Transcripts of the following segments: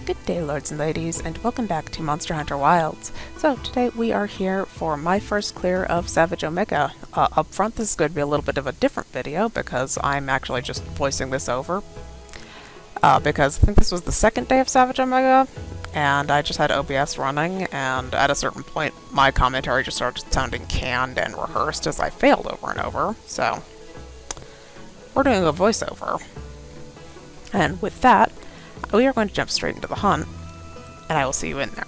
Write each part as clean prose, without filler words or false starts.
Good day, lords and ladies, and welcome back to Monster Hunter Wilds. So today we are here for my first clear of Savage Omega. Up front, this is going to be a little bit of a different video because I'm actually just voicing this over. Because I think this was the second day of Savage Omega, and I just had OBS running, and at a certain point my commentary just started sounding canned and rehearsed as I failed over and over. So we're doing a voiceover. And with that, we are going to jump straight into the hunt, and I will see you in there.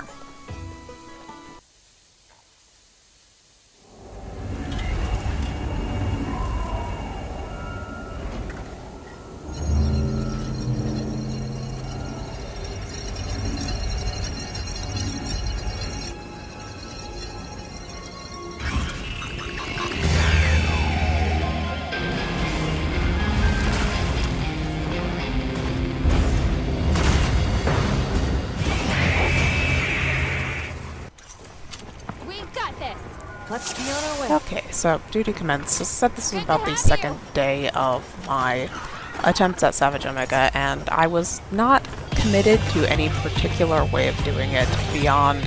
Let's be on our way. Okay, so duty commenced. As I said, this was about the second day of my attempts at Savage Omega, and I was not committed to any particular way of doing it beyond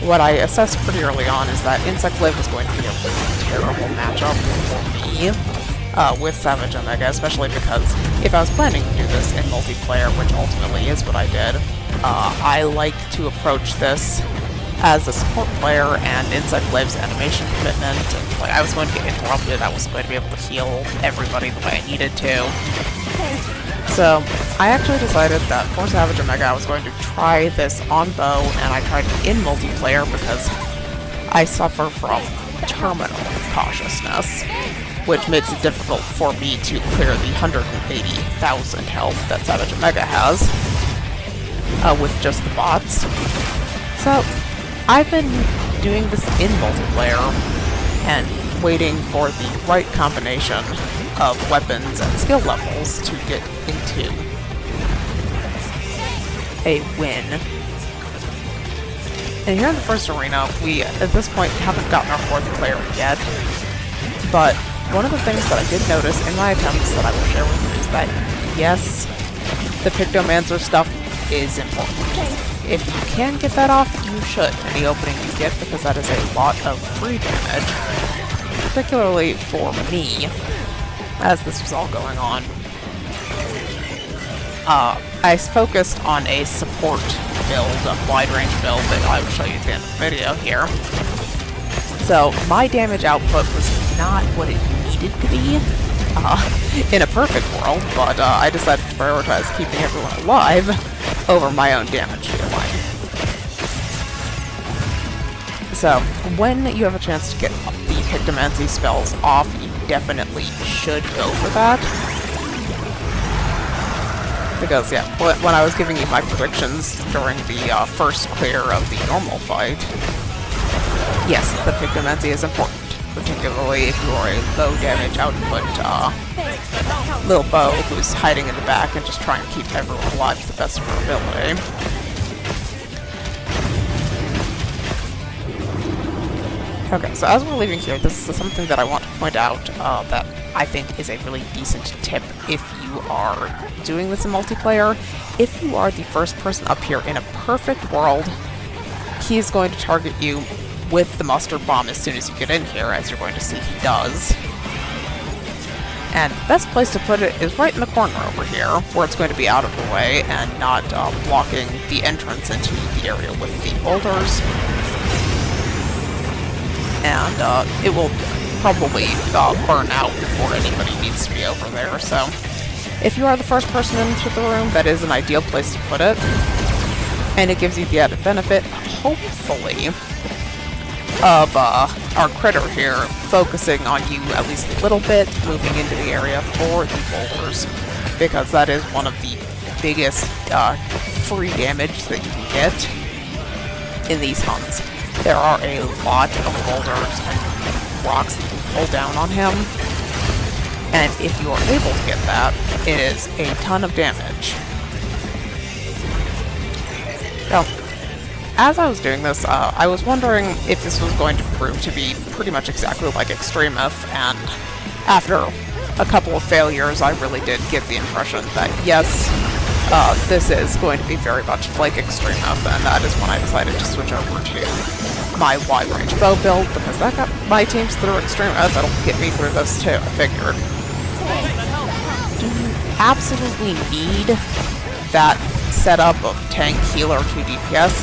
what I assessed pretty early on is that Insect Live was going to be a really terrible matchup for me with Savage Omega, especially because if I was planning to do this in multiplayer, which ultimately is what I did, I like to approach this as a support player, and Insect Live's animation commitment, and like I was going to get interrupted, I wasn't going to be able to heal everybody the way I needed to. So I actually decided that for Savage Omega I was going to try this on bow, and I tried it in multiplayer because I suffer from terminal cautiousness, which makes it difficult for me to clear the 180,000 health that Savage Omega has with just the bots. So I've been doing this in multiplayer and waiting for the right combination of weapons and skill levels to get into a win. And here in the first arena, we at this point haven't gotten our fourth player yet, but one of the things that I did notice in my attempts that I will share with you is that yes, the Pictomancer stuff is important. If you can get that off, you should, any opening you get, because that is a lot of free damage. Particularly for me, as this was all going on. I focused on a support build, a wide-range build that I will show you at the end of the video here. So, my damage output was not what it needed to be in a perfect world, but I decided to prioritize keeping everyone alive over my own damage dealing. So, when you have a chance to get the Pictomancy spells off, you definitely should go for that. Because, yeah, when I was giving you my predictions during the first clear of the normal fight, yes, the Pictomancy is important, particularly if you are a low damage output little bow who's hiding in the back and just trying to keep everyone alive to the best of her ability. Okay, so as we're leaving here, this is something that I want to point out that I think is a really decent tip if you are doing this in multiplayer. If you are the first person up here in a perfect world, he's going to target you with the mustard bomb as soon as you get in here, as you're going to see he does. And the best place to put it is right in the corner over here, where it's going to be out of the way and not blocking the entrance into the area with the boulders. And it will probably burn out before anybody needs to be over there, so if you are the first person into the room, that is an ideal place to put it. And it gives you the added benefit, hopefully, of our critter here focusing on you at least a little bit, moving into the area for the boulders, because that is one of the biggest free damage that you can get in these hunts. There are a lot of boulders and rocks that you can pull down on him, and if you are able to get that, it is a ton of damage. So, as I was doing this, I was wondering if this was going to prove to be pretty much exactly like Extremoth, and after a couple of failures, I really did get the impression that yes, this is going to be very much like Extremoth, and that is when I decided to switch over to my wide-range bow build, because that got my teams through Extremoth. That'll get me through this too, I figured. Do you absolutely need that setup of tank, healer, 2 DPS?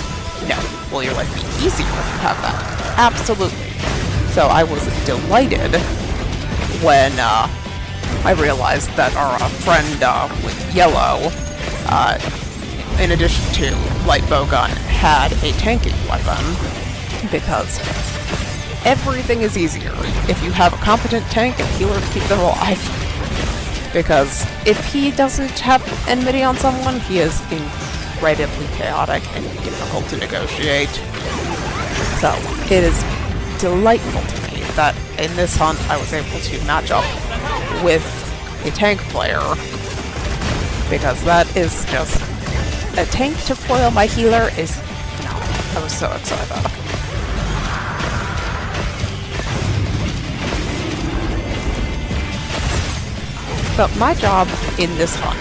No. Will your life be easier if you have that? Absolutely. So I was delighted when I realized that our friend with yellow, in addition to light bowgun, had a tanking weapon, because everything is easier if you have a competent tank and healer to keep them alive. Because if he doesn't have enmity on someone, he is incredibly chaotic and difficult to negotiate. So it is delightful to me that in this hunt I was able to match up with a tank player, because that is just... a tank to foil my healer is phenomenal. I was so excited. But my job in this hunt,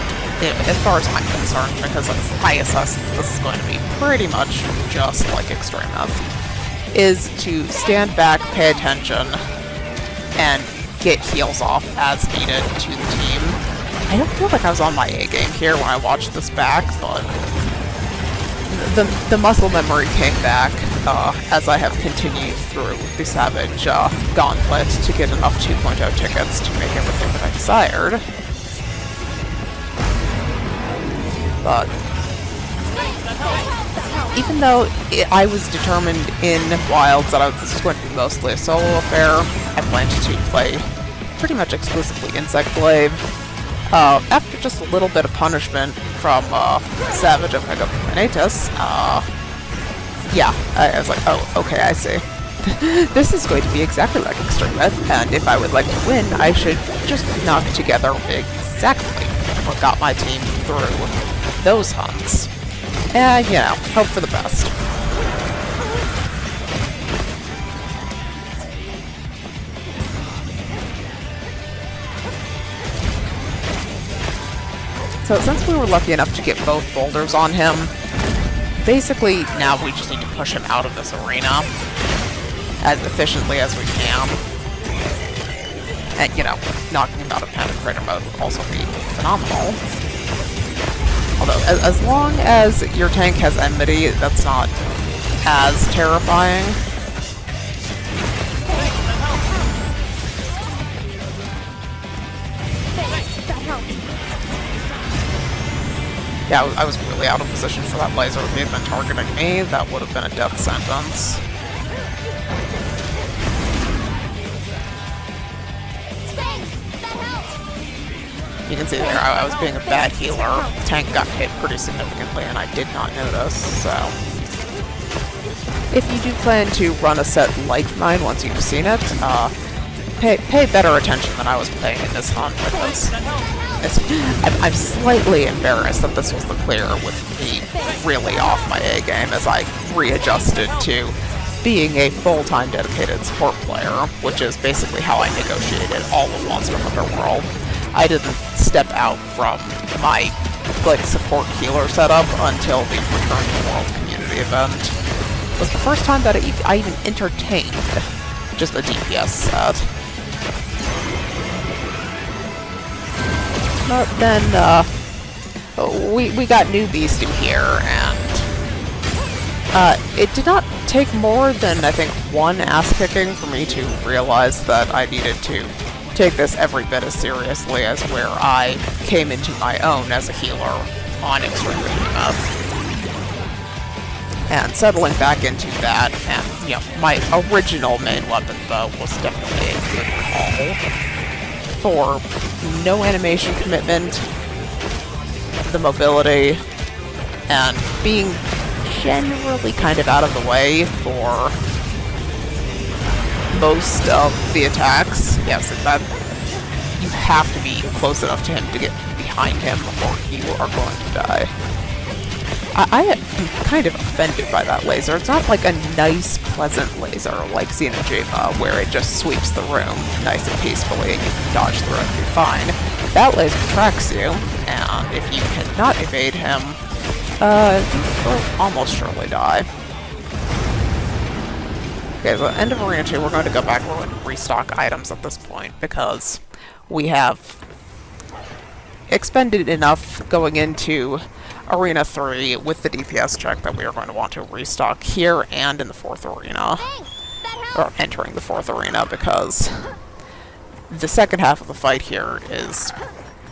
as far as I'm concerned, because I assess this is going to be pretty much just like Extremoth, is to stand back, pay attention, and get heals off as needed to the team. I don't feel like I was on my A game here when I watched this back, but the muscle memory came back as I have continued through the Savage Gauntlet to get enough 2.0 tickets to make everything that I desired. But even though I was determined in Wilds that this was going to be mostly a solo affair, I planned to play pretty much exclusively Insect Glaive. After just a little bit of punishment from Savage Omega Planetus, yeah, I was like, oh, okay, I see. This is going to be exactly like Extremoth, and if I would like to win, I should just knock together exactly what got my team through those hunts. And, you know, hope for the best. So since we were lucky enough to get both boulders on him, basically now we just need to push him out of this arena as efficiently as we can. And, you know, knocking him out of Panic Crater mode would also be phenomenal. Although, as long as your tank has enmity, that's not as terrifying. Yeah, I was really out of position for that laser. If he had been targeting me, that would have been a death sentence. You can see there, I was being a bad healer. The tank got hit pretty significantly, and I did not notice, so... If you do plan to run a set like mine once you've seen it, pay better attention than I was paying in this hunt, because I'm slightly embarrassed that this was the clear with me really off my A game as I readjusted to being a full-time dedicated support player, which is basically how I negotiated all of Monster Hunter World. I didn't step out from my support healer setup until the Return to World community event. It was the first time that I even entertained just a DPS set. But then, we got new Beastie here, and it did not take more than, I think, one ass-kicking for me to realize that I needed to take this every bit as seriously as where I came into my own as a healer on Extremoth. And settling back into that, and, you know, my original main weapon, though, was definitely a good call. For no animation commitment, the mobility, and being generally kind of out of the way for most of the attacks. Yes, that you have to be close enough to him to get behind him or you are going to die. I am kind of offended by that laser. It's not like a nice, pleasant laser like Xeno'jiva, where it just sweeps the room nice and peacefully and you can dodge through it and be fine. That laser tracks you, and if you cannot evade him, you will almost surely die. Okay, so end of Arena 2, we're going to go back and restock items at this point, because we have expended enough going into Arena 3 with the DPS check that we are going to want to restock here and in the 4th arena. Or entering the 4th arena, because the second half of the fight here is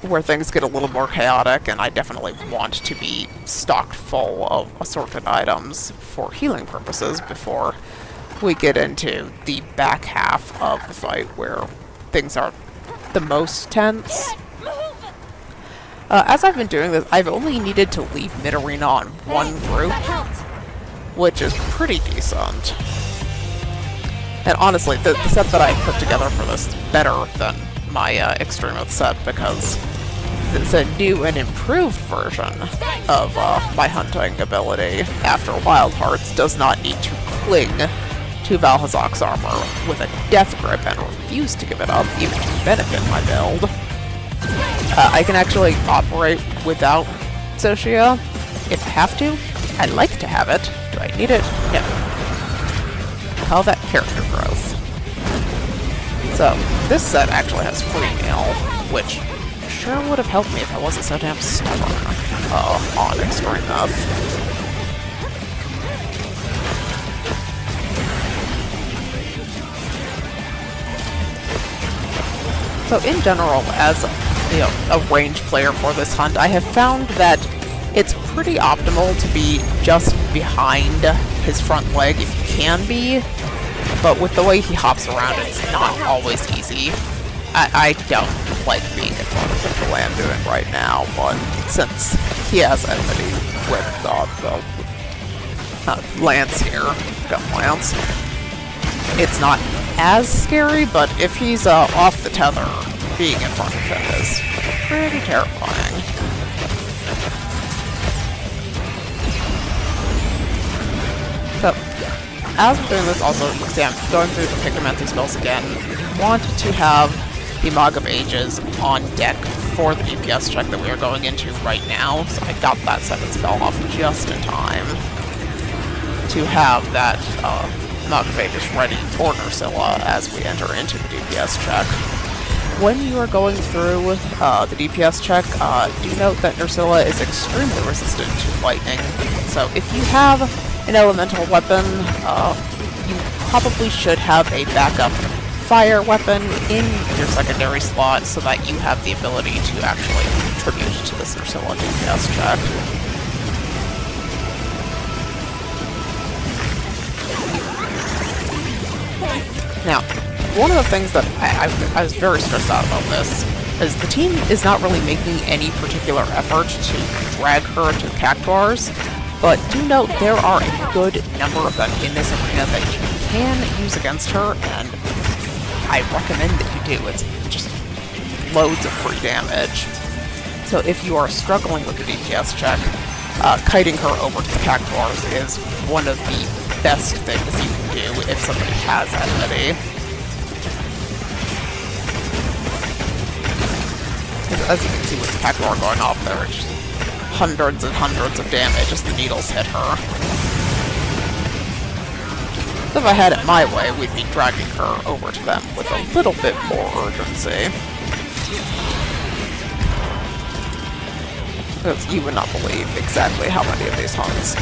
where things get a little more chaotic, and I definitely want to be stocked full of assorted items for healing purposes before we get into the back half of the fight where things are the most tense. As I've been doing this, I've only needed to leave mid-arena on one group, which is pretty decent. And honestly, the set that I put together for this is better than my Extremoth set, because it's a new and improved version of my hunting ability. After Wild Hearts does not need to cling to Valhazak's armor with a death grip and refuse to give it up, even to benefit my build. I can actually operate without Socia if I have to. I'd like to have it. Do I need it? No. Call that character growth. So, this set actually has free meal, which sure would have helped me if I wasn't so damn stubborn on Extremoth. So in general, as a range player for this hunt, I have found that it's pretty optimal to be just behind his front leg if you can be, but with the way he hops around, it's not always easy. I don't like being in front of him the way I'm doing right now, but since he has enmity with the Lance here, gun Lance, it's not as scary, but if he's off the tether, being in front of him is pretty terrifying. So, as I'm doing this, also, you can see I'm going through the Pigmenty spells again. I want to have the Mog of Ages on deck for the DPS check that we are going into right now, so I got that 7th spell off just in time to have that Mog of Ages ready for Nursilla as we enter into the DPS check. When you are going through the DPS check, do note that Nursilla is extremely resistant to lightning, so if you have an elemental weapon, you probably should have a backup fire weapon in your secondary slot so that you have the ability to actually contribute to this Nursilla DPS check. Now, one of the things that I was very stressed out about this is the team is not really making any particular effort to drag her to Cactuars, but do note there are a good number of them in this arena that you can use against her, and I recommend that you do. It's just loads of free damage. So if you are struggling with the DPS check, kiting her over to the Cactuars is one of the best things you can do if somebody has enmity. As you can see with the Cactuar going off there, it's just hundreds and hundreds of damage as the needles hit her. So if I had it my way, we'd be dragging her over to them with a little bit more urgency. Because you would not believe exactly how many of these hunts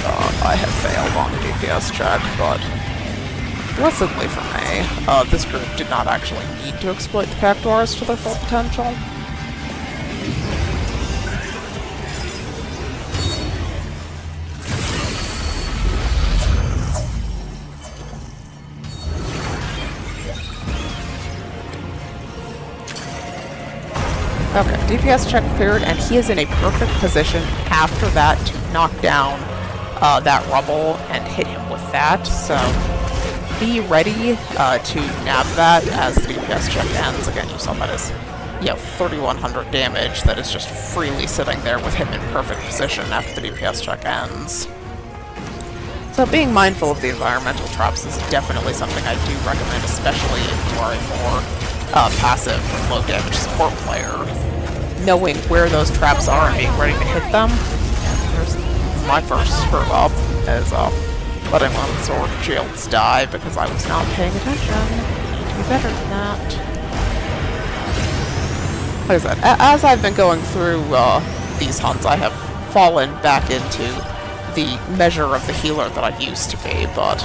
I have failed on the DPS check, but blessedly for me, this group did not actually need to exploit the Cactuars to their full potential. Okay, DPS check cleared, and he is in a perfect position after that to knock down that rubble and hit him with that, so be ready to nab that as the DPS check ends. Again, you saw that as 3,100 damage that is just freely sitting there with him in perfect position after the DPS check ends. So being mindful of the environmental traps is definitely something I do recommend, especially if you are a more passive, low damage support player. knowing where those traps are and being ready to hit them. There's my first screw up, is letting one of the sword shields die because I was not paying attention. I need to be better than that. Like I said, as I've been going through these hunts, I have fallen back into the measure of the healer that I used to be, but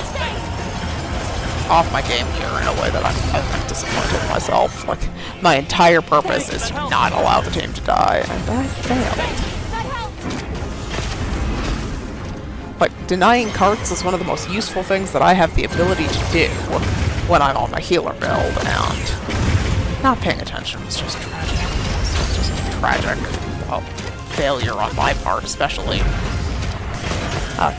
off my game here in a way that I'm disappointed in myself. Like, my entire purpose is to not allow the team to die, and I failed. Like, denying carts is one of the most useful things that I have the ability to do when I'm on my healer build, and not paying attention was just tragic. It's just tragic. Failure on my part, especially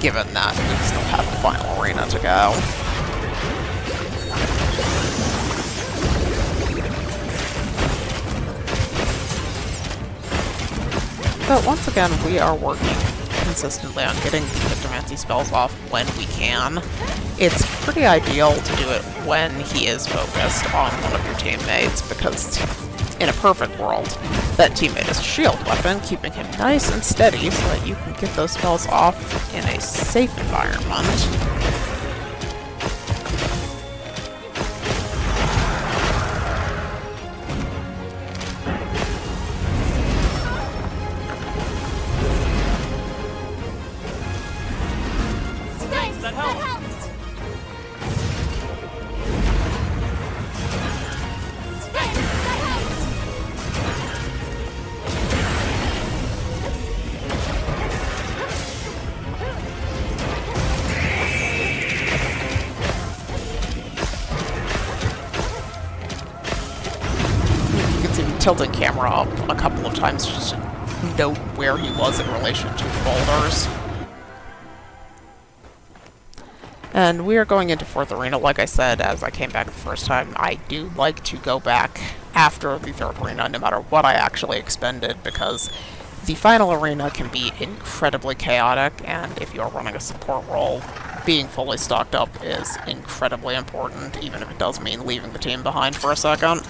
given that we still have the final arena to go. But once again, we are working consistently on getting the Necromancy spells off when we can. It's pretty ideal to do it when he is focused on one of your teammates, because in a perfect world, that teammate is a shield weapon, keeping him nice and steady so that you can get those spells off in a safe environment. Tilting camera up a couple of times just to note where he was in relation to the boulders. And we are going into 4th Arena. Like I said, as I came back the first time, I do like to go back after the 3rd Arena, no matter what I actually expended, because the final arena can be incredibly chaotic, and if you're running a support role, being fully stocked up is incredibly important, even if it does mean leaving the team behind for a second.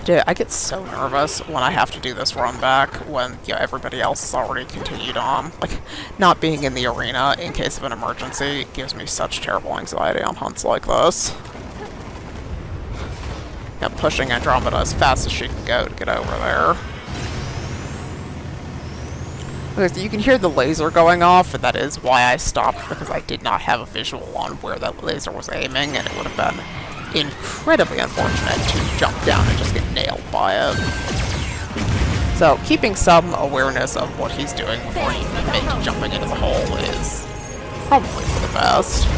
Dude, I get so nervous when I have to do this run back when everybody else has already continued on. Like, not being in the arena in case of an emergency gives me such terrible anxiety on hunts like this. Pushing Andromeda as fast as she can go to get over there. Okay, so you can hear the laser going off, and that is why I stopped, because I did not have a visual on where that laser was aiming, and it would have been incredibly unfortunate to jump down and just get nailed by it. So keeping some awareness of what he's doing before you commit to jumping into the hole is probably for the best.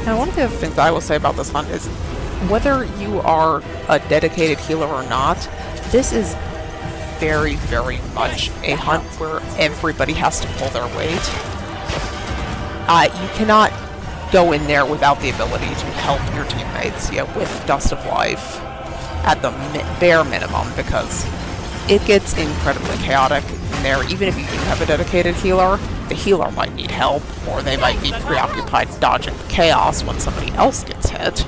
Now, one of the other things I will say about this hunt is, whether you are a dedicated healer or not, this is very, very much a hunt where everybody has to pull their weight. You cannot go in there without the ability to help your teammates, with Dust of Life at the bare minimum, because it gets incredibly chaotic in there. Even if you do have a dedicated healer, the healer might need help, or they might be preoccupied dodging the chaos when somebody else gets hit.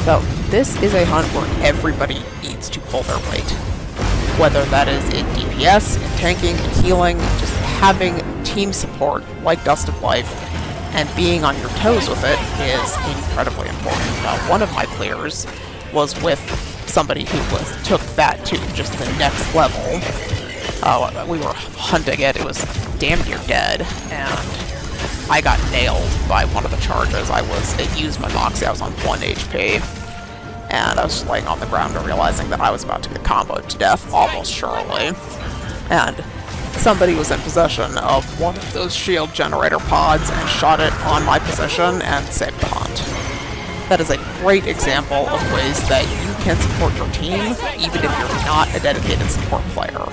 So this is a hunt where everybody needs to pull their weight. Whether that is in DPS, in tanking, in healing, just having team support like Dust of Life and being on your toes with it is incredibly important. One of my clears was with somebody who took that to just the next level. We were hunting it, it was damn near dead, and I got nailed by one of the charges. It used my Moxie, I was on 1 HP, and I was just laying on the ground and realizing that I was about to get comboed to death, almost surely. And somebody was in possession of one of those shield generator pods and shot it on my position and saved the hunt. That is a great example of ways that you can support your team, even if you're not a dedicated support player.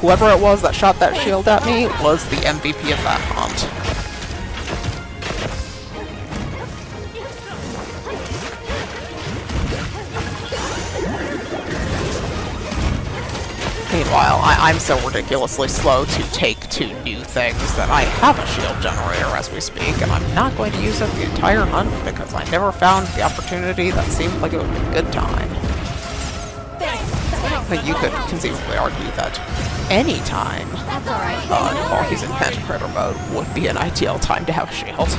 Whoever it was that shot that shield at me was the MVP of that hunt. Meanwhile, I'm so ridiculously slow to take to new things that I have a shield generator as we speak, and I'm not going to use it the entire hunt because I never found the opportunity that seemed like it would be a good time. But you could conceivably argue that any time while he's in Pentacritter mode would be an ideal time to have a shield.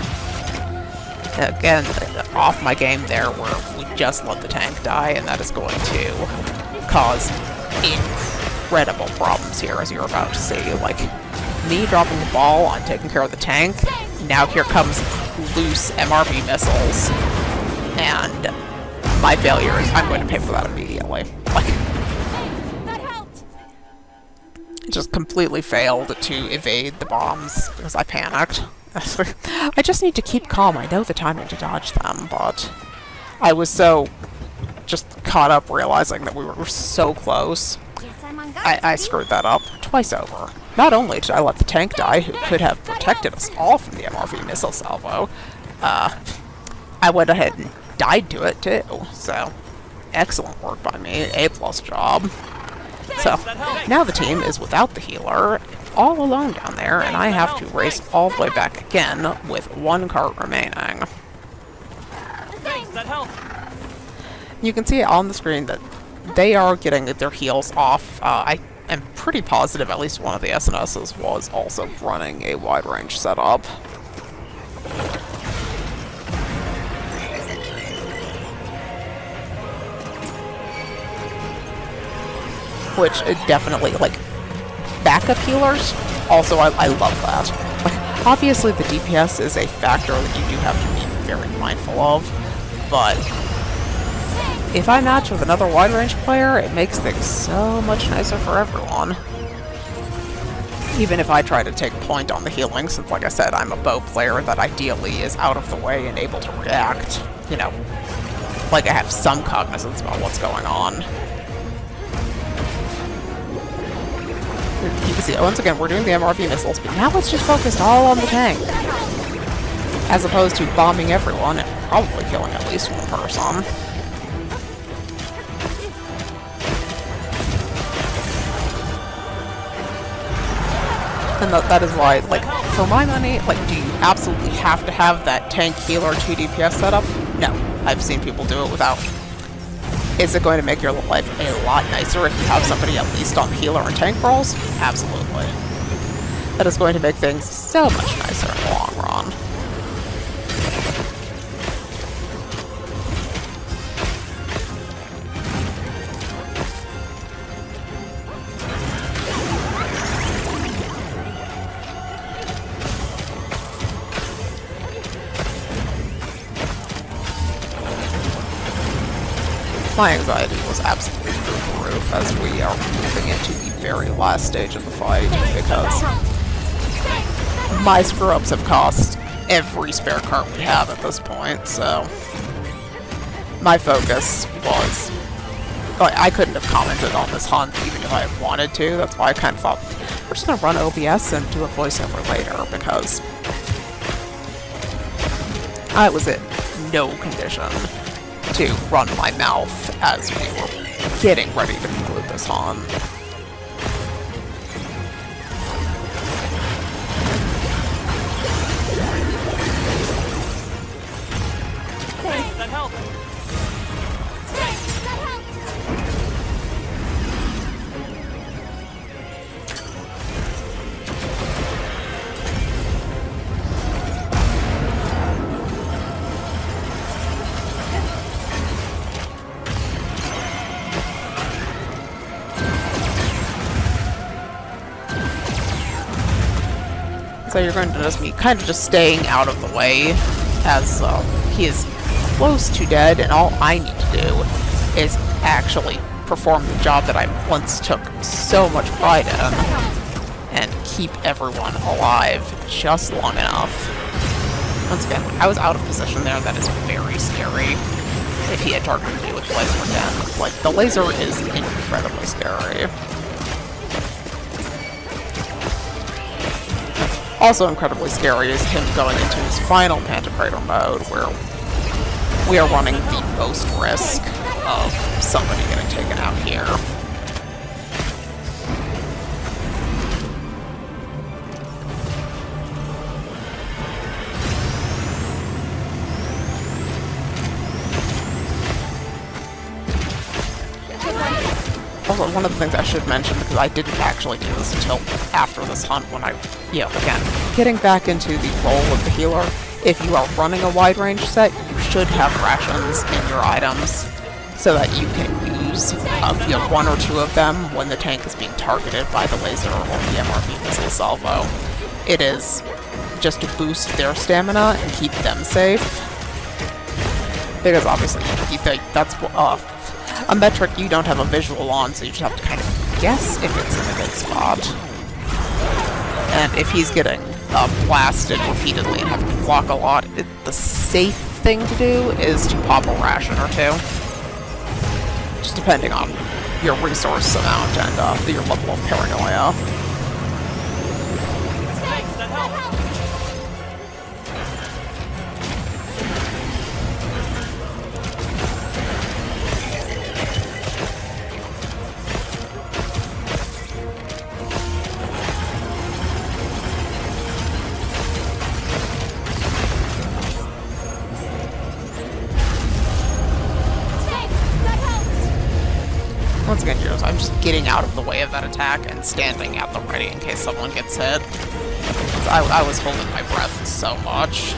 Again, off my game there where we just let the tank die, and that is going to cause incredible problems here, as you're about to see. Like, me dropping the ball on taking care of the tank, now here comes loose MRV missiles, and my failure is I'm going to pay for that immediately. Like, just completely failed to evade the bombs because I panicked. I just need to keep calm. I know the timing to dodge them, but I was so just caught up realizing that we were so close. I screwed that up twice over. Not only did I let the tank die, who could have protected us all from the MRV missile salvo, I went ahead and died to it too. So, excellent work by me. A+ job. So, now the team is without the healer, all alone down there, and I have to race all the way back again with one cart remaining. You can see on the screen that they are getting their heals off. I am pretty positive at least one of the SNSs was also running a wide range setup. Which definitely, like, backup healers, also I love that. Like, obviously the DPS is a factor that you do have to be very mindful of, but if I match with another wide range player, it makes things so much nicer for everyone. Even if I try to take point on the healing, since like I said, I'm a bow player that ideally is out of the way and able to react, you know, like I have some cognizance about what's going on. You can see, once again, we're doing the MRV missiles, but now it's just focused all on the tank. As opposed to bombing everyone and probably killing at least one person. And that is why, like, for my money, like, do you absolutely have to have that tank healer 2 DPS setup? No. I've seen people do it without. Is it going to make your life a lot nicer if you have somebody at least on the healer and tank roles? Absolutely. That is going to make things so much nicer in the long run. My anxiety was absolutely through the roof as we are moving into the very last stage of the fight, because my screw-ups have cost every spare cart we have at this point, so my focus was, like, I couldn't have commented on this hunt even if I had wanted to. That's why I kind of thought, we're just going to run OBS and do a voiceover later, because I was in no condition to run my mouth as we were getting ready to conclude this hunt. Thanks, that helped. So you're going to notice me kind of just staying out of the way as he is close to dead, and all I need to do is actually perform the job that I once took so much pride in and keep everyone alive just long enough Once again, I was out of position there. That is very scary. If he had targeted me with laser again. Like, the laser is incredibly scary. Also incredibly scary is him going into his final Pantocrator mode, where we are running the most risk of somebody getting taken out here. Also, one of the things I should mention, because I didn't actually do this until after this hunt when I, again, getting back into the role of the healer, if you are running a wide range set, you should have rations in your items so that you can use one or two of them when the tank is being targeted by the laser or the MRV missile salvo. It is just to boost their stamina and keep them safe. Because obviously, that's a metric you don't have a visual on, so you just have to kind of guess if it's in a good spot. And if he's getting blasted repeatedly and having to block a lot, the safe thing to do is to pop a ration or two. Just depending on your resource amount and your level of paranoia. Thanks, that helps. Once again, heroes, I'm just getting out of the way of that attack and standing at the ready in case someone gets hit. I was holding my breath so much.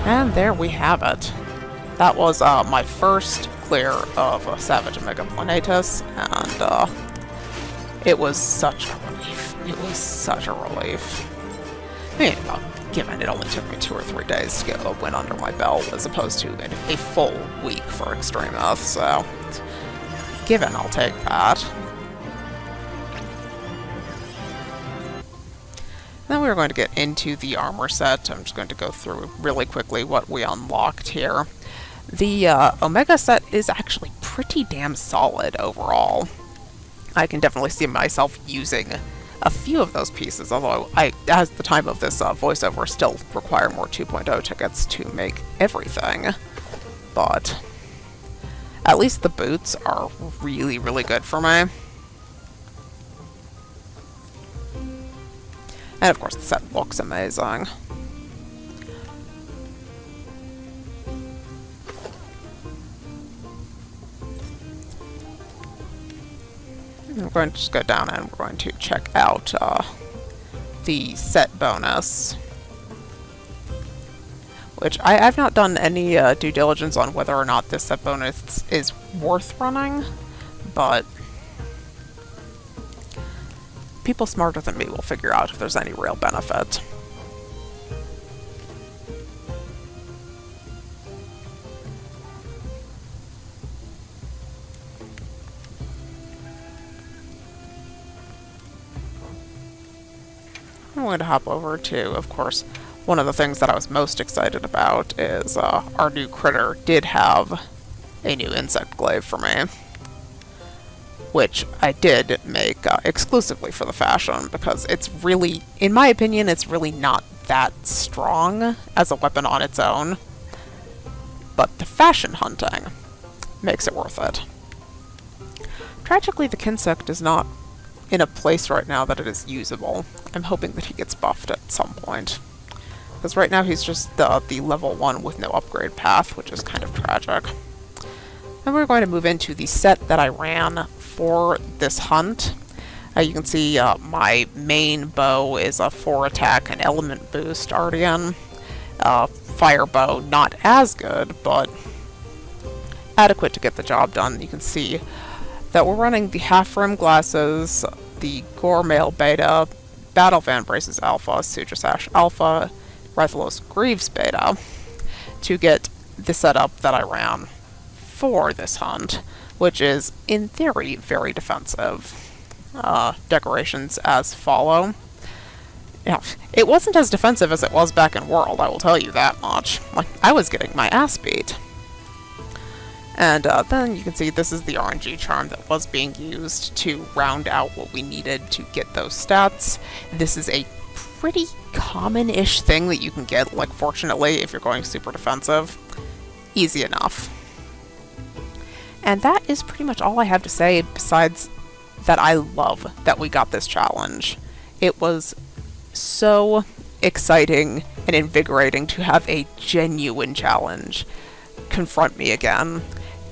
And there we have it. That was my first clear of Savage Omega Planetus, and it was such a relief. It was such a relief. I mean, given it only took me 2 or 3 days to get a win under my belt as opposed to a full week for Extremoth, so given, I'll take that. Then we're going to get into the armor set. I'm just going to go through really quickly what we unlocked here. The Omega set is actually pretty damn solid overall. I can definitely see myself using a few of those pieces, although I, at the time of this voiceover, still require more 2.0 tickets to make everything. But at least the boots are really, really good for me. And of course the set looks amazing. We're going to just go down and we're going to check out the set bonus, which I've not done any due diligence on whether or not this set bonus is worth running, but people smarter than me will figure out if there's any real benefit. I'm going to hop over to, of course, one of the things that I was most excited about is our new critter did have a new insect glaive for me, which I did make exclusively for the fashion, because it's really, in my opinion, it's really not that strong as a weapon on its own, but the fashion hunting makes it worth it. Tragically, the Kinsect is not in a place right now that it is usable. I'm hoping that he gets buffed at some point, because right now he's just the level 1 with no upgrade path, which is kind of tragic. And we're going to move into the set that I ran for this hunt. You can see my main bow is a 4 attack and element boost Ardian. Fire bow, not as good, but adequate to get the job done. You can see that we're running the half-rim glasses, the Gormail Beta, Battle Van Braces Alpha, Sudrasash Alpha, Rythalos Greaves Beta, to get the setup that I ran for this hunt, which is, in theory, very defensive. Decorations as follow. Yeah, it wasn't as defensive as it was back in World, I will tell you that much. Like, I was getting my ass beat. And then you can see this is the RNG charm that was being used to round out what we needed to get those stats. This is a pretty common-ish thing that you can get, like, fortunately, if you're going super defensive. Easy enough. And that is pretty much all I have to say, besides that I love that we got this challenge. It was so exciting and invigorating to have a genuine challenge confront me again,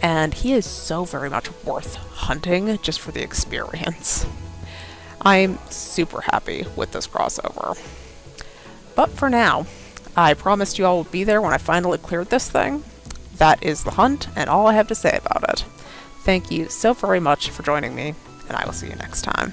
and he is so very much worth hunting just for the experience. I'm super happy with this crossover. But for now, I promised you all would be there when I finally cleared this thing. That is the hunt, and all I have to say about it. Thank you so very much for joining me, and I will see you next time.